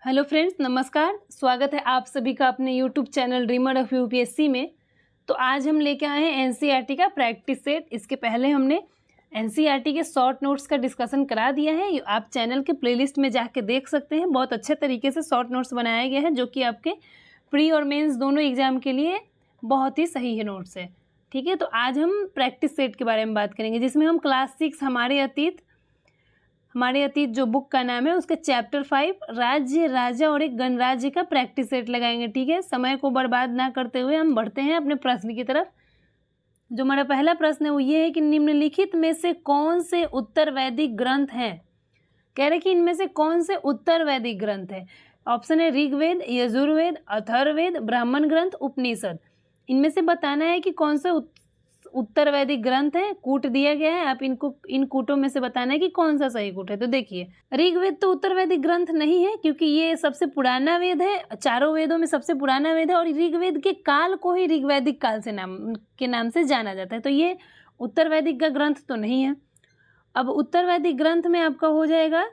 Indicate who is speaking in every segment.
Speaker 1: Hello friends, नमस्कार। स्वागत है आप सभी का अपने YouTube channel dreamer of UPSC में। तो आज हम लेके आए हैं एनसीईआरटी का प्रैक्टिस सेट। इसके पहले हमने एनसीईआरटी के शॉर्ट नोट्स का डिस्कशन करा दिया है। आप चैनल के प्लेलिस्ट में जाके देख सकते हैं। बहुत अच्छे तरीके से शॉर्ट नोट्स बनाए गए हैं जो कि आपके प्री और मेंस दोनों एग्जाम के लिए बहुत ही सही है नोट्स है। ठीक है, तो आज हम प्रैक्टिस सेट के बारे में बात करेंगे जिसमें हम क्लास 6 हमारे अतीत जो बुक का नाम है उसके चैप्टर 5 राज्य, राजा और एक गणराज्य का प्रैक्टिस सेट लगाएंगे। ठीक है, समय को बर्बाद ना करते हुए हम बढ़ते हैं अपने प्रश्न की तरफ। जो हमारा पहला प्रश्न है वो ये है कि निम्नलिखित में से कौन से उत्तर वैदिक ग्रंथ हैं। कह रहे कि इनमें से कौन से उत्तर वैदिक ग्रंथ है। ऑप्शन है ऋग्वेद, यजुर्वेद, अथर्ववेद, ब्राह्मण ग्रंथ, उपनिषद। इनमें से बताना है कि कौन सा उत्तर वैदिक ग्रंथ है। कूट दिया गया है, आप इन कूटों में से बताना है कि कौन सा सही कूट है। तो देखिए, ऋग्वेद तो उत्तर वैदिक ग्रंथ नहीं है क्योंकि ये सबसे पुराना वेद है, चारों वेदों में सबसे पुराना वेद है और ऋग्वेद के काल को ही ऋग्वैदिक काल से नाम से जाना जाता है। तो ये उत्तर वैदिक का ग्रंथ तो नहीं है। अब उत्तर वैदिक ग्रंथ में आपका हो जाएगा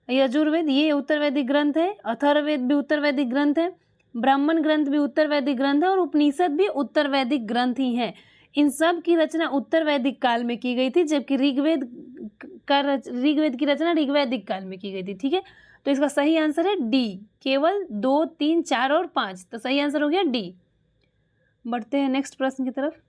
Speaker 1: यजुर्वेद, ये उत्तर वैदिक ग्रंथ है। अथर्ववेद भी उत्तर वैदिक ग्रंथ है, ब्राह्मण ग्रंथ भी उत्तर वैदिक ग्रंथ है और उपनिषद भी उत्तर वैदिक ग्रंथ ही है। इन सब की रचना उत्तर वैदिक काल में की गई थी, जबकि ऋग्वेद की रचना ऋग्वैदिक काल में की गई थी। ठीक है, तो इसका सही आंसर है डी, केवल 2, 3, 4 और 5। तो सही आंसर हो गया डी। बढ़ते हैं नेक्स्ट प्रश्न की तरफ।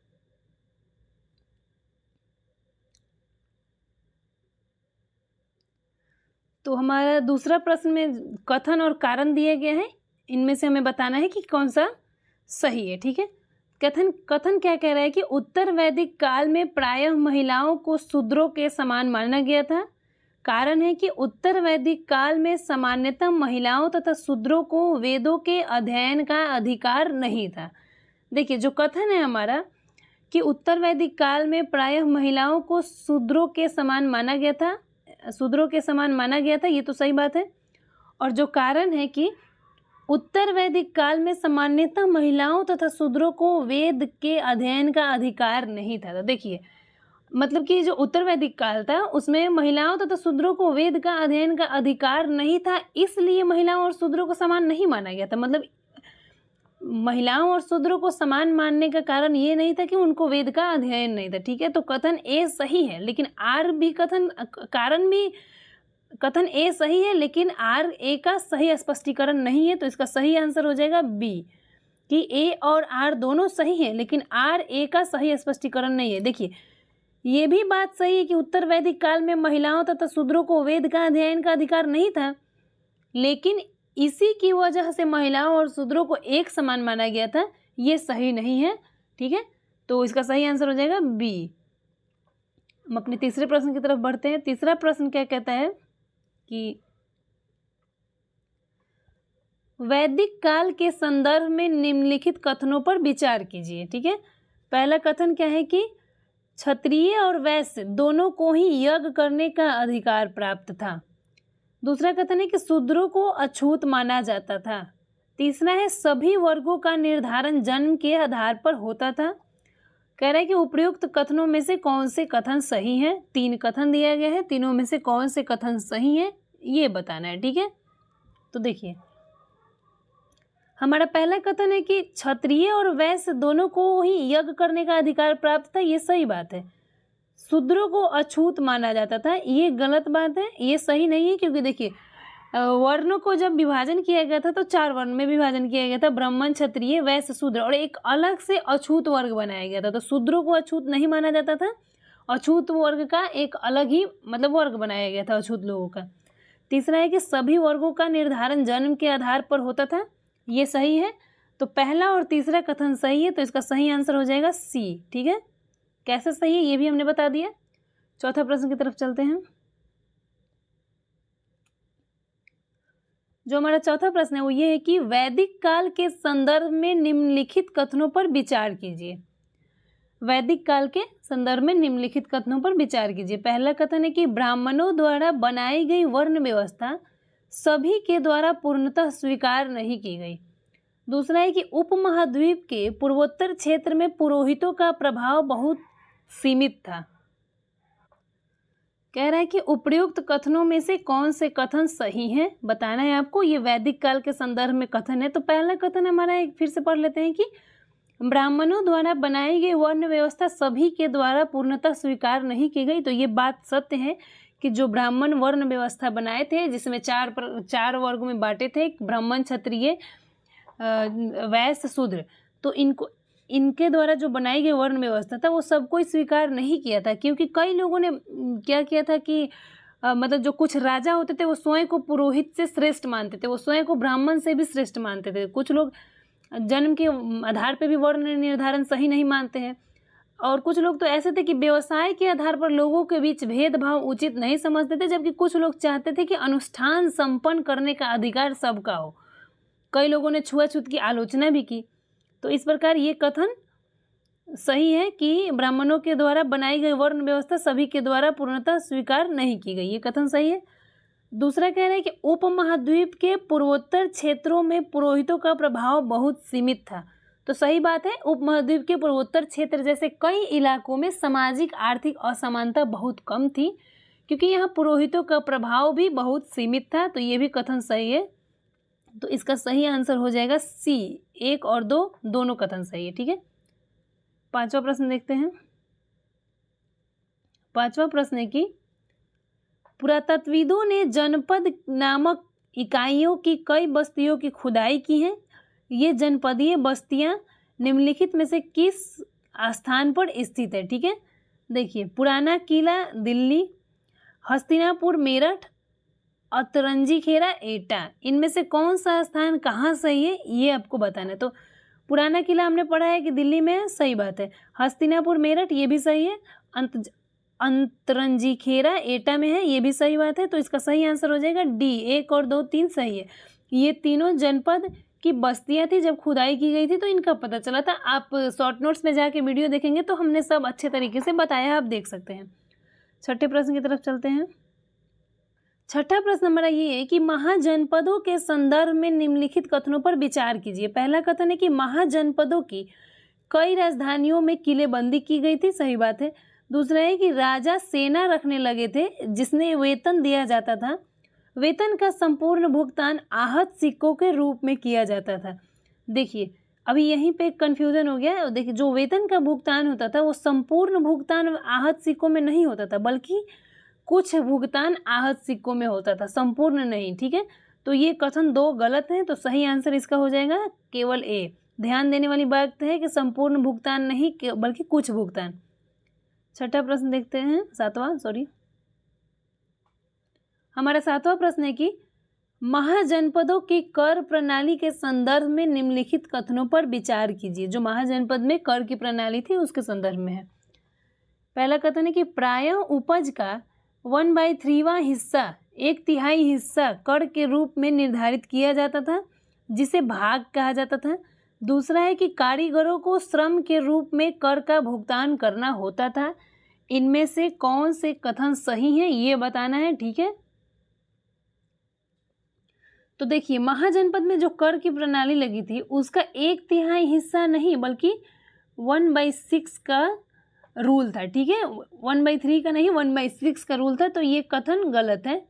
Speaker 1: तो हमारा दूसरा प्रश्न में कथन और कारण दिए गए हैं। इनमें से हमें बताना है कि कौन सा सही है। ठीक है, कथन क्या कह रहा है कि उत्तर वैदिक काल में प्रायः महिलाओं को शूद्रों के समान माना गया था। कारण है कि उत्तर वैदिक काल में सामान्यतः महिलाओं तथा शूद्रों को वेदों के अध्ययन का अधिकार नहीं था। देखिए, जो कथन है हमारा कि उत्तर वैदिक काल में प्रायः महिलाओं को शूद्रों के समान माना गया था, ये तो सही बात है। और जो कारण है कि उत्तर वैदिक काल में सामान्यतः महिलाओं तथा शूद्रों को वेद के अध्ययन का अधिकार नहीं था। तो देखिए, मतलब कि जो उत्तर वैदिक काल था उसमें महिलाओं तथा शूद्रों को वेद का अध्ययन का अधिकार नहीं था, इसलिए महिलाओं और शूद्रों को समान नहीं माना गया था। मतलब महिलाओं और शूद्रों को समान मानने का कारण ये नहीं था कि उनको वेद का अध्ययन नहीं था। ठीक है, तो कथन ए सही है, लेकिन आर भी कथन ए सही है लेकिन आर ए का सही स्पष्टीकरण नहीं है। तो इसका सही आंसर हो जाएगा बी, कि ए और आर दोनों सही हैं लेकिन आर ए का सही स्पष्टीकरण नहीं है। देखिए, ये भी बात सही है कि उत्तर वैदिक काल में महिलाओं तथा शूद्रों को वेद का अध्ययन का अधिकार नहीं था, लेकिन इसी की वजह से महिलाओं और शूद्रों को एक समान माना गया था। ये सही नहीं है। ठीक है, तो इसका सही आंसर हो जाएगा बी। हम अपने तीसरे प्रश्न की तरफ बढ़ते हैं। तीसरा प्रश्न क्या कहता है कि वैदिक काल के संदर्भ में निम्नलिखित कथनों पर विचार कीजिए। ठीक है, पहला कथन क्या है कि क्षत्रिय और वैश्य दोनों को ही यज्ञ करने का अधिकार प्राप्त था। दूसरा कथन है कि शूद्रों को अछूत माना जाता था। तीसरा है सभी वर्गों का निर्धारण जन्म के आधार पर होता था। कह रहा है कि उपयुक्त कथनों में से कौन से कथन सही हैं। 3 कथन दिया गया है, तीनों में से कौन से कथन सही हैं ये बताना है। ठीक है, तो देखिए, हमारा पहला कथन है कि क्षत्रिय और वैश्य दोनों को ही यज्ञ करने का अधिकार प्राप्त था, ये सही बात है। शूद्रों को अछूत माना जाता था, ये गलत बात है, ये सही नहीं है। क्योंकि देखिए, वर्णों को जब विभाजन किया गया था तो 4 वर्ण में विभाजन किया गया था, ब्राह्मण, क्षत्रिय, वैश्य, शूद्र, और एक अलग से अछूत वर्ग बनाया गया था। तो शूद्रों को अछूत नहीं माना जाता था, अछूत वर्ग का एक अलग ही मतलब वर्ग बनाया गया था अछूत लोगों का। तीसरा है कि सभी वर्गों का निर्धारण जन्म के आधार पर होता था, ये सही है। तो पहला और तीसरा कथन सही है, तो इसका सही आंसर हो जाएगा सी। ठीक है, कैसे सही है ये भी हमने बता दिया। चौथा प्रश्न की तरफ चलते हैं। जो हमारा चौथा प्रश्न है वो ये है कि वैदिक काल के संदर्भ में निम्नलिखित कथनों पर विचार कीजिए। वैदिक काल के संदर्भ में निम्नलिखित कथनों पर विचार कीजिए। पहला कथन है कि ब्राह्मणों द्वारा बनाई गई वर्ण व्यवस्था सभी के द्वारा पूर्णतः स्वीकार नहीं की गई। दूसरा है कि उपमहाद्वीप के पूर्वोत्तर क्षेत्र में पुरोहितों का प्रभाव बहुत सीमित था। कह रहा है कि उपर्युक्त कथनों में से कौन से कथन सही हैं, बताना है आपको। ये वैदिक काल के संदर्भ में कथन है। तो पहला कथन हमारा एक फिर से पढ़ लेते हैं कि ब्राह्मणों द्वारा बनाई गई वर्ण व्यवस्था सभी के द्वारा पूर्णतः स्वीकार नहीं की गई। तो ये बात सत्य है कि जो ब्राह्मण वर्ण व्यवस्था बनाए थे, जिसमें चार वर्ग में बांटे थे, ब्राह्मण, क्षत्रिय, वैश्य, शूद्र, तो इनके द्वारा जो बनाई गई वर्ण व्यवस्था था वो सबको स्वीकार नहीं किया था, क्योंकि कई लोगों ने क्या किया था कि मतलब जो कुछ राजा होते थे वो स्वयं को पुरोहित से श्रेष्ठ मानते थे, वो स्वयं को ब्राह्मण से भी श्रेष्ठ मानते थे। कुछ लोग जन्म के आधार पे भी वर्ण निर्धारण सही नहीं मानते हैं, और कुछ लोग तो ऐसे थे कि व्यवसाय के आधार पर लोगों के बीच भेदभाव उचित नहीं समझते थे, जबकि कुछ लोग चाहते थे कि अनुष्ठान संपन्न करने का अधिकार सबका हो। कई लोगों ने छुआछूत की आलोचना भी की। तो इस प्रकार ये कथन सही है कि ब्राह्मणों के द्वारा बनाई गई वर्ण व्यवस्था सभी के द्वारा पूर्णतः स्वीकार नहीं की गई, ये कथन सही है। दूसरा कह रहा है कि उपमहाद्वीप के पूर्वोत्तर क्षेत्रों में पुरोहितों का प्रभाव बहुत सीमित था। तो सही बात है, उपमहाद्वीप के पूर्वोत्तर क्षेत्र जैसे कई इलाकों में सामाजिक आर्थिक असमानता बहुत कम थी, क्योंकि यहाँ पुरोहितों का प्रभाव भी बहुत सीमित था। तो ये भी कथन सही है। तो इसका सही आंसर हो जाएगा सी, 1 और 2 दोनों कथन सही है। ठीक है, पांचवा प्रश्न देखते हैं। पांचवा प्रश्न है कि पुरातत्वविदों ने जनपद नामक इकाइयों की कई बस्तियों की खुदाई की है। ये जनपदीय बस्तियां निम्नलिखित में से किस स्थान पर स्थित है? ठीक है, देखिए, पुराना किला दिल्ली, हस्तिनापुर मेरठ, अतरंजी खेरा एटा, इनमें से कौन सा स्थान कहाँ सही है ये आपको बताना है। तो पुराना किला हमने पढ़ा है कि दिल्ली में है, सही बात है। हस्तिनापुर मेरठ ये भी सही है। अंतरंजी खेरा एटा में है, ये भी सही बात है। तो इसका सही आंसर हो जाएगा डी, 1 और 2 3 सही है। ये तीनों जनपद की बस्तियां थी, जब खुदाई की गई थी तो इनका पता चला था। आप शॉर्ट नोट्स में जाके वीडियो देखेंगे तो हमने सब अच्छे तरीके से बताया, आप देख सकते हैं। छठे प्रश्न की तरफ चलते हैं। छठा प्रश्न हमारा ये है कि महाजनपदों के संदर्भ में निम्नलिखित कथनों पर विचार कीजिए। पहला कथन है कि महाजनपदों की कई राजधानियों में किलेबंदी की गई थी, सही बात है। दूसरा है कि राजा सेना रखने लगे थे जिसने वेतन दिया जाता था। वेतन का संपूर्ण भुगतान आहत सिक्कों के रूप में किया जाता था। देखिए, अभी यहीं पे कंफ्यूजन हो गया। देखिए, जो वेतन का भुगतान होता था वो संपूर्ण भुगतान आहत सिक्कों में नहीं होता था, बल्कि कुछ भुगतान आहत सिक्कों में होता था, संपूर्ण नहीं। ठीक है, तो ये कथन 2 गलत हैं। तो सही आंसर इसका हो जाएगा केवल ए। ध्यान देने वाली बात है कि संपूर्ण भुगतान नहीं बल्कि कुछ भुगतान। छठा प्रश्न देखते हैं, हमारा सातवां प्रश्न है कि महाजनपदों की कर प्रणाली के संदर्भ में निम्नलिखित कथनों पर विचार कीजिए। जो महाजनपद में कर की प्रणाली थी उसके संदर्भ में है। पहला कथन है कि प्रायः उपज का 1/3वां हिस्सा, 1/3 हिस्सा कर के रूप में निर्धारित किया जाता था, जिसे भाग कहा जाता था। दूसरा है कि कारीगरों को श्रम के रूप में कर का भुगतान करना होता था। इनमें से कौन से कथन सही हैं ये बताना है। ठीक है, तो देखिए, महाजनपद में जो कर की प्रणाली लगी थी उसका 1/3 हिस्सा नहीं बल्कि 1/6 का रूल था। ठीक है, 1/3 का नहीं, 1/6 का रूल था। तो ये कथन गलत है।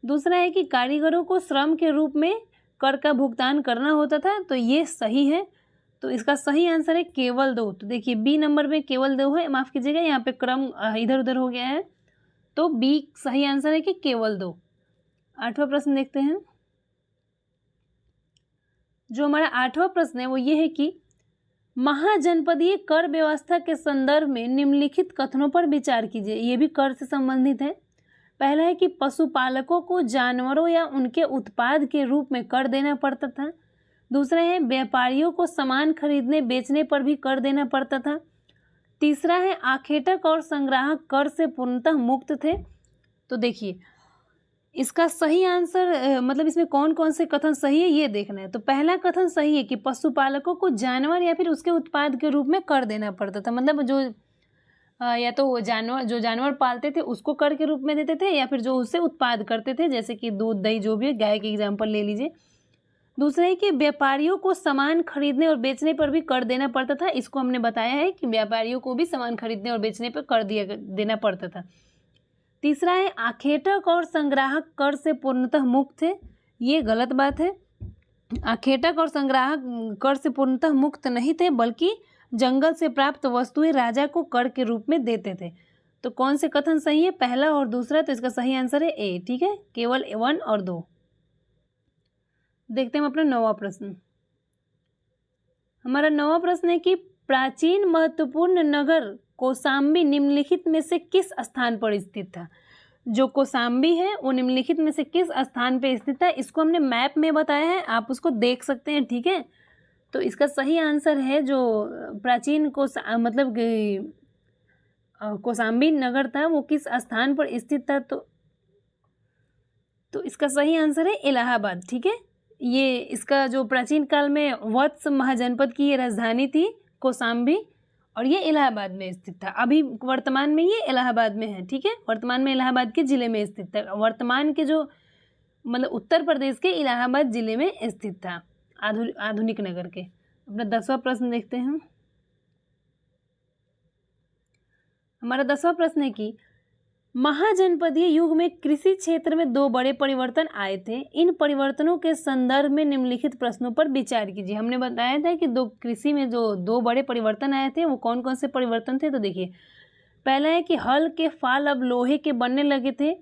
Speaker 1: दूसरा है कि कारीगरों को श्रम के रूप में कर का भुगतान करना होता था, तो ये सही है। तो इसका सही आंसर है केवल 2। तो देखिए, बी नंबर में केवल 2 है, माफ़ कीजिएगा, यहाँ पे क्रम इधर उधर हो गया है। तो बी सही आंसर है कि केवल 2। आठवां प्रश्न देखते हैं। जो हमारा आठवां प्रश्न है वो ये है कि महाजनपदीय कर व्यवस्था के संदर्भ में निम्नलिखित कथनों पर विचार कीजिए। ये भी कर से संबंधित है। पहला है कि पशुपालकों को जानवरों या उनके उत्पाद के रूप में कर देना पड़ता था। दूसरा है व्यापारियों को सामान खरीदने बेचने पर भी कर देना पड़ता था। तीसरा है आखेटक और संग्राहक कर से पूर्णतः मुक्त थे। तो देखिए, इसका सही आंसर मतलब इसमें कौन कौन से कथन सही है ये देखना है। तो पहला कथन सही है कि पशुपालकों को जानवर या फिर उसके उत्पाद के रूप में कर देना पड़ता था। मतलब जो या तो जो जानवर पालते थे उसको कर के रूप में देते थे, या फिर जो उससे उत्पाद करते थे, जैसे कि दूध दही जो भी है, गाय के एग्जाम्पल ले लीजिए। दूसरा है कि व्यापारियों को सामान खरीदने और बेचने पर भी कर देना पड़ता था। इसको हमने बताया है कि व्यापारियों को भी सामान खरीदने और बेचने पर कर देना पड़ता था। तीसरा है आखेटक और संग्राहक कर से पूर्णतः मुक्त थे, ये गलत बात है। आखेटक और संग्राहक कर से पूर्णतः मुक्त नहीं थे, बल्कि जंगल से प्राप्त वस्तुएं राजा को कर के रूप में देते थे। तो कौन से कथन सही है, पहला और दूसरा? तो इसका सही आंसर है ए, ठीक है, केवल 1 और 2। देखते हैं हम अपना 9वां प्रश्न। हमारा 9वां प्रश्न है कि प्राचीन महत्वपूर्ण नगर कौशाम्बी निम्नलिखित में से किस स्थान पर स्थित था? जो कौशाम्बी है वो निम्नलिखित में से किस स्थान पर स्थित है? इसको हमने मैप में बताया है, आप उसको देख सकते हैं, ठीक है। तो इसका सही आंसर है जो प्राचीन मतलब कौशाम्बी नगर था वो किस स्थान पर स्थित था? तो इसका सही आंसर है इलाहाबाद, ठीक है। ये इसका जो प्राचीन काल में वत्स महाजनपद की ये राजधानी थी कौशाम्बी, और ये इलाहाबाद में स्थित था। अभी वर्तमान में ये इलाहाबाद में है, ठीक है, वर्तमान में इलाहाबाद के ज़िले में स्थित था। वर्तमान के जो मतलब उत्तर प्रदेश के इलाहाबाद ज़िले में स्थित था, आधुनिक नगर के। अपना 10वां प्रश्न देखते हैं। हमारा 10वां प्रश्न है कि महाजनपदीय युग में कृषि क्षेत्र में 2 बड़े परिवर्तन आए थे। इन परिवर्तनों के संदर्भ में निम्नलिखित प्रश्नों पर विचार कीजिए। हमने बताया था कि कृषि में जो 2 बड़े परिवर्तन आए थे वो कौन कौन से परिवर्तन थे? तो देखिए, पहला है कि हल के फाल अब लोहे के बनने लगे थे।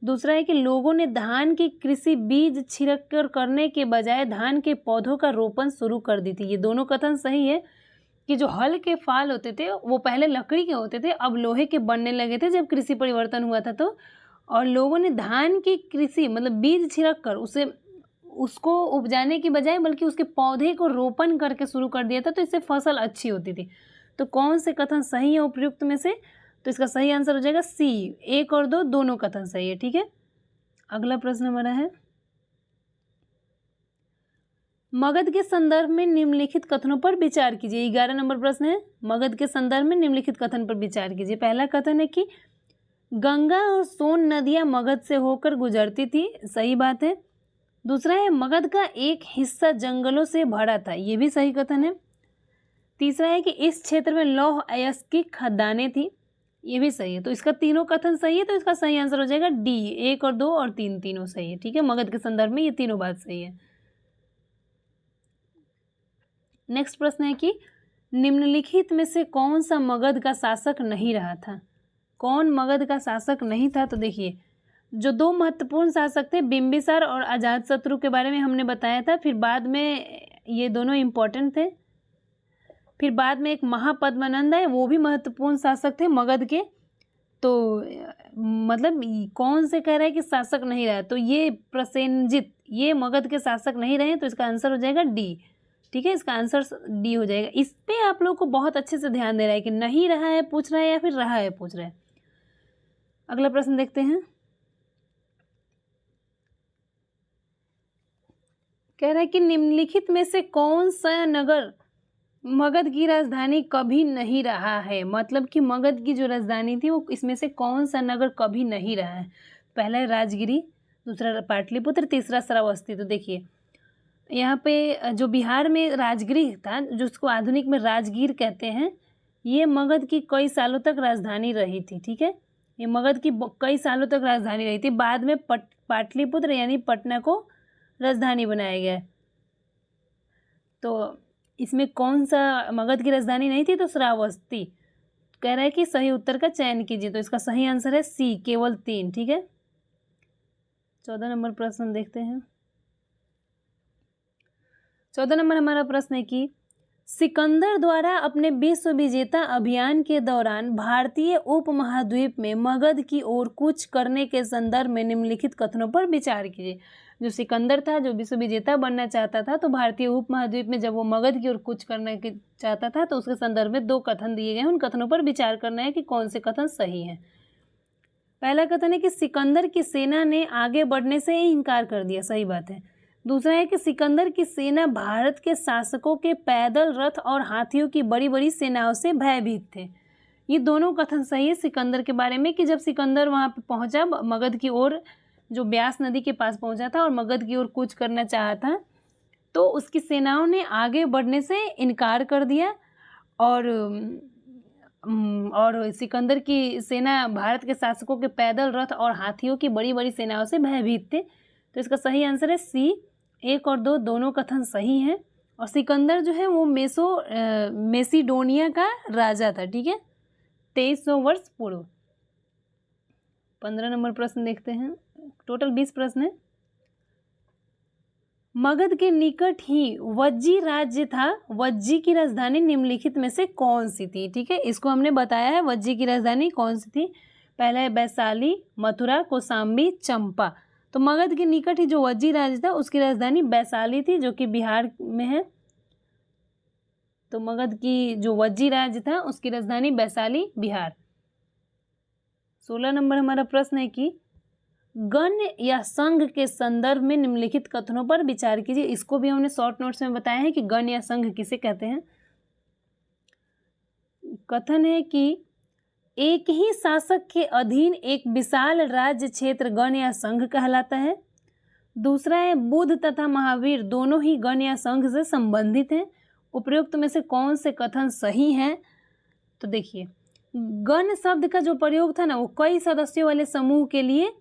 Speaker 1: दूसरा है कि लोगों ने धान की कृषि बीज छिड़क कर करने के बजाय धान के पौधों का रोपण शुरू कर दी थी। ये दोनों कथन सही है कि जो हल के फाल होते थे वो पहले लकड़ी के होते थे, अब लोहे के बनने लगे थे जब कृषि परिवर्तन हुआ था। तो और लोगों ने धान की कृषि मतलब बीज छिड़क कर उसको उपजाने की बजाय बल्कि उसके पौधे को रोपण करके शुरू कर दिया था, तो इससे फसल अच्छी होती थी। तो कौन से कथन सही है उपयुक्त में से? तो इसका सही आंसर हो जाएगा सी, 1 और 2 दोनों कथन सही है, ठीक है। अगला प्रश्न हमारा है, मगध के संदर्भ में निम्नलिखित कथनों पर विचार कीजिए। 11 नंबर प्रश्न है, मगध के संदर्भ में निम्नलिखित कथन पर विचार कीजिए। पहला कथन है कि गंगा और सोन नदियां मगध से होकर गुजरती थी, सही बात है। दूसरा है मगध का एक हिस्सा जंगलों से भरा था, ये भी सही कथन है। तीसरा है कि इस क्षेत्र में लौह अयस्क की खदानें थी, ये भी सही है। तो इसका तीनों कथन सही है, तो इसका सही आंसर हो जाएगा डी, 1 और 2 और 3 तीनों सही है, ठीक है। मगध के संदर्भ में ये तीनों बात सही है। नेक्स्ट प्रश्न है कि निम्नलिखित में से कौन सा मगध का शासक नहीं रहा था? कौन मगध का शासक नहीं था? तो देखिए, जो 2 महत्वपूर्ण शासक थे बिंबिसार और अजातशत्रु के बारे में हमने बताया था। फिर बाद में ये दोनों इम्पोर्टेंट थे। फिर बाद में एक महापद्मनंद है, वो भी महत्वपूर्ण शासक थे मगध के। तो मतलब कौन से कह रहा है कि शासक नहीं रहा? तो ये प्रसेनजित, ये मगध के शासक नहीं रहे, तो इसका आंसर हो जाएगा डी, ठीक है। इसका आंसर डी हो जाएगा। इस पे आप लोग को बहुत अच्छे से ध्यान दे रहा है कि नहीं रहा है पूछ रहा है या फिर रहा है पूछ रहा है। अगला प्रश्न देखते हैं। कह रहा है कि निम्नलिखित में से कौन सा नगर मगध की राजधानी कभी नहीं रहा है? मतलब कि मगध की जो राजधानी थी वो इसमें से कौन सा नगर कभी नहीं रहा है? पहला है राजगिरी, दूसरा पाटलिपुत्र, तीसरा श्रावस्ती। तो देखिए, यहाँ पे जो बिहार में राजगिरी था, जो उसको आधुनिक में राजगीर कहते हैं, ये मगध की कई सालों तक राजधानी रही थी, ठीक है। ये मगध की कई सालों तक राजधानी रही थी। बाद में पाटलिपुत्र यानी पटना को राजधानी बनाया गया। तो इसमें कौन सा मगध की राजधानी नहीं थी? तो श्रावस्ती। कह रहा है कि सही उत्तर का चयन कीजिए, तो इसका सही आंसर है सी, केवल 3, ठीक है। 14 नंबर प्रश्न देखते हैं। 14 नंबर हमारा प्रश्न है कि सिकंदर द्वारा अपने विश्व विजेता अभियान के दौरान भारतीय उपमहाद्वीप में मगध की ओर कूच करने के संदर्भ में निम्नलिखित कथनों पर विचार कीजिए। जो सिकंदर था, जो विश्व विजेता बनना चाहता था, तो भारतीय उपमहाद्वीप में जब वो मगध की ओर कूच करने के चाहता था, तो उसके संदर्भ में 2 कथन दिए गए। उन कथनों पर विचार करना है कि कौन से कथन सही हैं। पहला कथन है कि सिकंदर की सेना ने आगे बढ़ने से ही इनकार कर दिया, सही बात है। दूसरा है कि सिकंदर की सेना भारत के शासकों के पैदल रथ और हाथियों की बड़ी बड़ी सेनाओं से भयभीत थे। ये दोनों कथन सही है सिकंदर के बारे में कि जब सिकंदर वहाँ पे पहुँचा, मगध की ओर जो ब्यास नदी के पास पहुँचा था और मगध की ओर कूच करना चाहा था, तो उसकी सेनाओं ने आगे बढ़ने से इनकार कर दिया और और सिकंदर की सेना भारत के शासकों के पैदल रथ और हाथियों की बड़ी बड़ी सेनाओं से भयभीत थे। तो इसका सही आंसर है सी। 1 और 2 दोनों कथन सही हैं। और सिकंदर जो है वो मेसिडोनिया का राजा था, ठीक है, 2300 वर्ष पूर्व। 15 नंबर प्रश्न देखते हैं, टोटल 20 प्रश्न है। मगध के निकट ही वज्जी राज्य था, वज्जी की राजधानी निम्नलिखित में से कौन सी थी? ठीक है, इसको हमने बताया है वज्जी की राजधानी कौन सी थी। पहला है वैशाली, मथुरा, कौशाम्बी, चंपा। तो मगध के निकट ही जो वज्जी राज्य था उसकी राजधानी वैशाली थी, जो कि बिहार में है। तो मगध की जो वज्जी राज्य था उसकी राजधानी वैशाली, बिहार। 16 नंबर हमारा प्रश्न है कि गण या संघ के संदर्भ में निम्नलिखित कथनों पर विचार कीजिए। इसको भी हमने शॉर्ट नोट्स में बताया है कि गण या संघ किसे कहते हैं। कथन है कि एक ही शासक के अधीन एक विशाल राज्य क्षेत्र गण या संघ कहलाता है। दूसरा है बुद्ध तथा महावीर दोनों ही गण या संघ से संबंधित हैं। उपरोक्त में से कौन से कथन सही हैं? तो देखिए, गण शब्द का जो प्रयोग था ना वो कई सदस्यों वाले समूह के लिए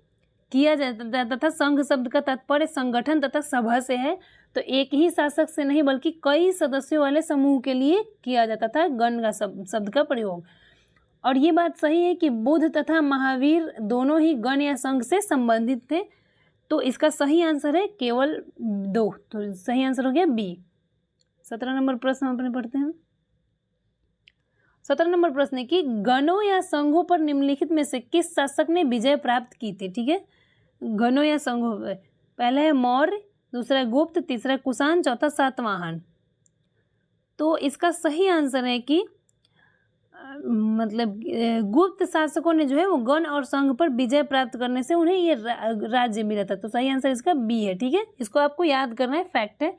Speaker 1: किया जाता था। संघ शब्द का तात्पर्य संगठन तथा सभा से है। तो एक ही शासक से नहीं बल्कि कई सदस्यों वाले समूह के लिए किया जाता था गण का शब्द का प्रयोग। और ये बात सही है कि बुद्ध तथा महावीर दोनों ही गण या संघ से संबंधित थे। तो इसका सही आंसर है केवल 2। तो सही आंसर हो गया बी। 17 नंबर प्रश्न हम अपने पढ़ते हैं। 17 नंबर प्रश्न है कि गणों या संघों पर निम्नलिखित में से किस शासक ने विजय प्राप्त की थी? ठीक है, गणों या संघों पर पहला है मौर्य, दूसरा है गुप्त, तीसरा कुषाण, चौथा सातवाहन। तो इसका सही आंसर है कि मतलब गुप्त शासकों ने जो है वो गण और संघ पर विजय प्राप्त करने से उन्हें ये राज्य मिला था। तो सही आंसर इसका बी है। ठीक है, इसको आपको याद करना है। फैक्ट है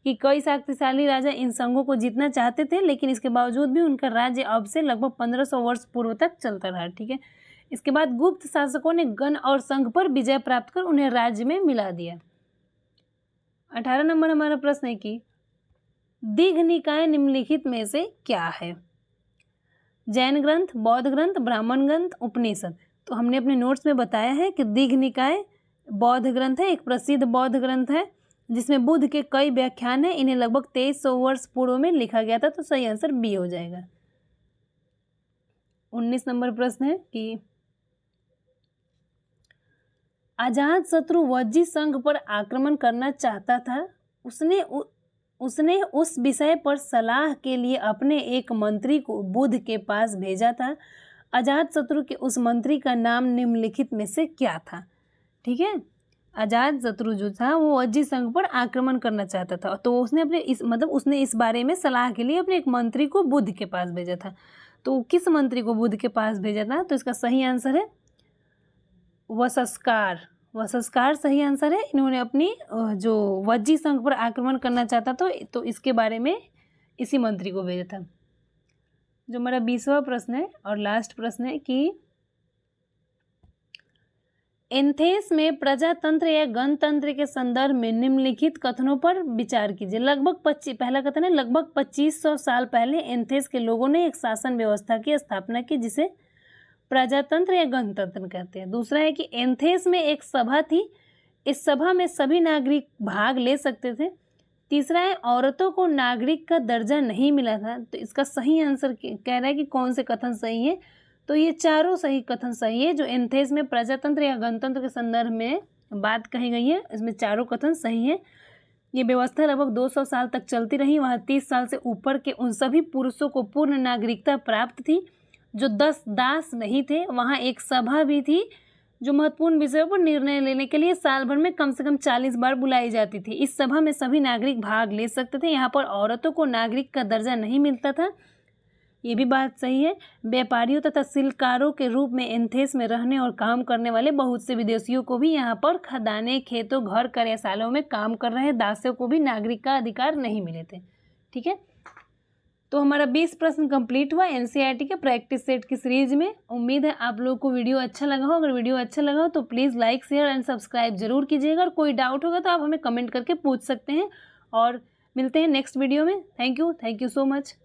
Speaker 1: कि कई शक्तिशाली राजा इन संघों को जीतना चाहते थे, लेकिन इसके बावजूद भी उनका राज्य अब से लगभग 1500 वर्ष पूर्व तक चलता रहा। ठीक है, इसके बाद गुप्त शासकों ने गण और संघ पर विजय प्राप्त कर उन्हें राज्य में मिला दिया। 18 नंबर हमारा प्रश्न है कि दीघ निकाय निम्नलिखित में से क्या है? जैन ग्रंथ, बौद्ध ग्रंथ, ब्राह्मण ग्रंथ, उपनिषद। तो हमने अपने नोट्स में बताया है कि दीघ निकाय बौद्ध ग्रंथ है, एक प्रसिद्ध बौद्ध ग्रंथ है जिसमें बुद्ध के कई व्याख्यान हैं। इन्हें लगभग 2300 वर्ष पूर्व में लिखा गया था। तो सही आंसर बी हो जाएगा। 19 नंबर प्रश्न है कि अजात शत्रु वज्जी संघ पर आक्रमण करना चाहता था। उसने उस विषय पर सलाह के लिए अपने एक मंत्री को बुद्ध के पास भेजा था। अजात शत्रु के उस मंत्री का नाम निम्नलिखित में से क्या था? ठीक है, अजात शत्रु जो था वो वज्जी संघ पर आक्रमण करना चाहता था। तो उसने इस बारे में सलाह के लिए अपने एक मंत्री को बुद्ध के पास भेजा था। तो किस मंत्री को बुद्ध के पास भेजा था? तो इसका सही आंसर है वसस्कार सही आंसर है। इन्होंने अपनी जो वज्जी संघ पर आक्रमण करना चाहता था तो इसके बारे में इसी मंत्री को भेजा था। जो हमारा 20वां प्रश्न है और लास्ट प्रश्न है कि एथेंस में प्रजातंत्र या गणतंत्र के संदर्भ में निम्नलिखित कथनों पर विचार कीजिए। पहला कथन है लगभग 2500 साल पहले एथेंस के लोगों ने एक शासन व्यवस्था की स्थापना की जिसे प्रजातंत्र या गणतंत्र कहते हैं। दूसरा है कि एथेंस में एक सभा थी, इस सभा में सभी नागरिक भाग ले सकते थे। तीसरा है औरतों को नागरिक का दर्जा नहीं मिला था। तो इसका सही आंसर कह रहा है कि कौन से कथन सही है? तो ये चारों सही कथन सही है। जो एथेंस में प्रजातंत्र या गणतंत्र के संदर्भ में बात कही गई है इसमें चारों कथन सही है। ये व्यवस्था लगभग 200 साल तक चलती रही। वहाँ 30 साल से ऊपर के उन सभी पुरुषों को पूर्ण नागरिकता प्राप्त थी जो 10 दास नहीं थे। वहाँ एक सभा भी थी जो महत्वपूर्ण विषयों पर निर्णय लेने के लिए साल भर में कम से कम 40 बार बुलाई जाती थी। इस सभा में सभी नागरिक भाग ले सकते थे। यहाँ पर औरतों को नागरिक का दर्जा नहीं मिलता था। ये भी बात सही है। व्यापारियों तथा शिल्पकारों के रूप में एथेंस में रहने और काम करने वाले बहुत से विदेशियों को भी यहाँ पर खदाने, खेतों, घर, कार्यशालाओं में काम कर रहे दासों को भी नागरिक का अधिकार नहीं मिले थे। ठीक है, तो हमारा 20 प्रश्न कंप्लीट हुआ एनसीईआरटी के प्रैक्टिस सेट की सीरीज में। उम्मीद है आप लोगों को वीडियो अच्छा लगा हो। अगर वीडियो अच्छा लगा हो तो please like, share and subscribe जरूर कीजिएगा। और कोई डाउट होगा तो आप हमें कमेंट करके पूछ सकते हैं। और मिलते हैं नेक्स्ट वीडियो में। Thank you so much.